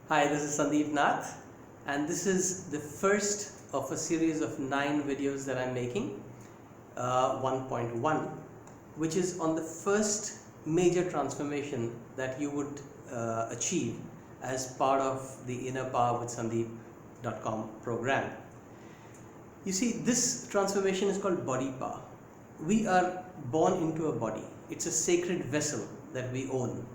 Hi, this is Sandeep Nath, and this is the first of a series of 9 videos that I'm making, 1.1, which is on the first major transformation that you would achieve as part of the Inner Power with Sandeep.com program. You see, this transformation is called body power. We are born into a body. It's a sacred vessel that we own.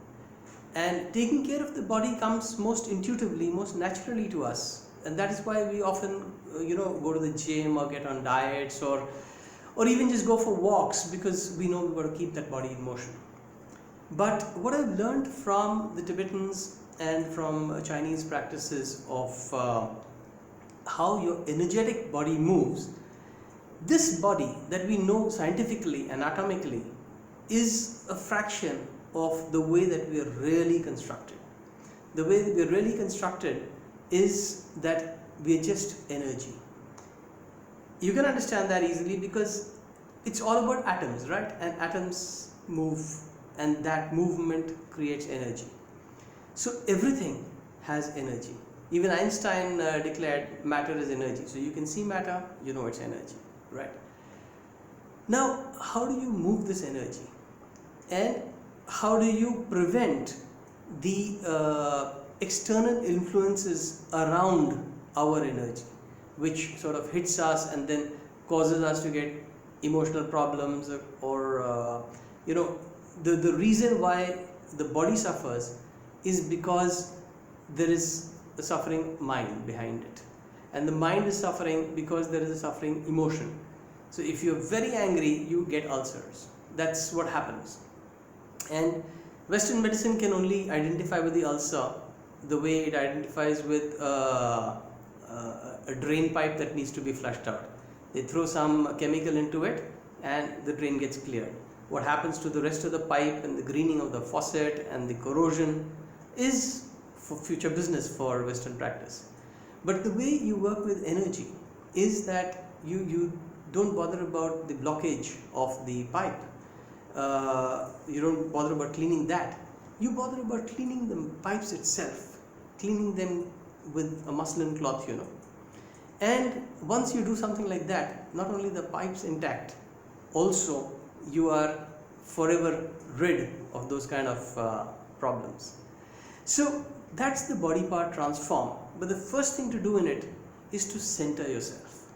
And taking care of the body comes most intuitively, most naturally to us. And that is why we often, go to the gym or get on diets or even just go for walks, because we know we've got to keep that body in motion. But what I've learned from the Tibetans and from Chinese practices of how your energetic body moves, this body that we know scientifically, anatomically, is a fraction of the way that we are really constructed. The way that we are really constructed is that we are just energy. You can understand that easily because it's all about atoms, right? And atoms move, and that movement creates energy. So everything has energy. Even Einstein declared matter is energy. So you can see matter, you know it's energy, right? Now, how do you move this energy? And how do you prevent the external influences around our energy, which sort of hits us and then causes us to get emotional problems, or the reason why the body suffers is because there is a suffering mind behind it, and the mind is suffering because there is a suffering emotion. So if you're very angry, you get ulcers. That's what happens. And Western medicine can only identify with the ulcer the way it identifies with a drain pipe that needs to be flushed out. They throw some chemical into it and the drain gets cleared. What happens to the rest of the pipe and the greening of the faucet and the corrosion is for future business for Western practice. But the way you work with energy is that you don't bother about the blockage of the pipe. You don't bother about cleaning that. You bother about cleaning the pipes itself, cleaning them with a muslin cloth, And once you do something like that, not only the pipes intact, also you are forever rid of those kind of problems. So that's the body part transform. But the first thing to do in it is to center yourself.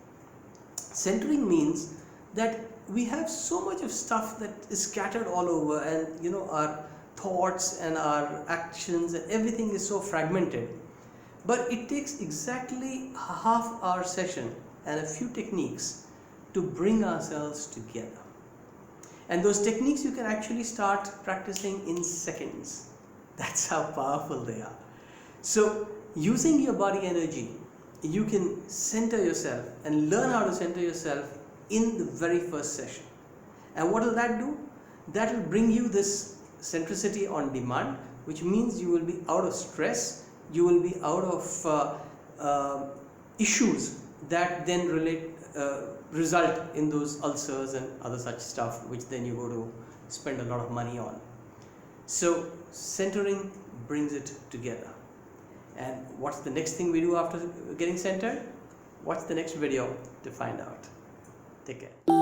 Centering means that we have so much of stuff that is scattered all over, and our thoughts and our actions and everything is so fragmented. But it takes exactly half our session and a few techniques to bring ourselves together. And those techniques you can actually start practicing in seconds. That's how powerful they are. So using your body energy, you can center yourself and learn how to center yourself in the very first session. And what will that do? That will bring you this centricity on demand, which means you will be out of stress, you will be out of issues that then result in those ulcers and other such stuff, which then you go to spend a lot of money on. So centering brings it together. And what's the next thing we do after getting centered? Watch the next video to find out. Take care.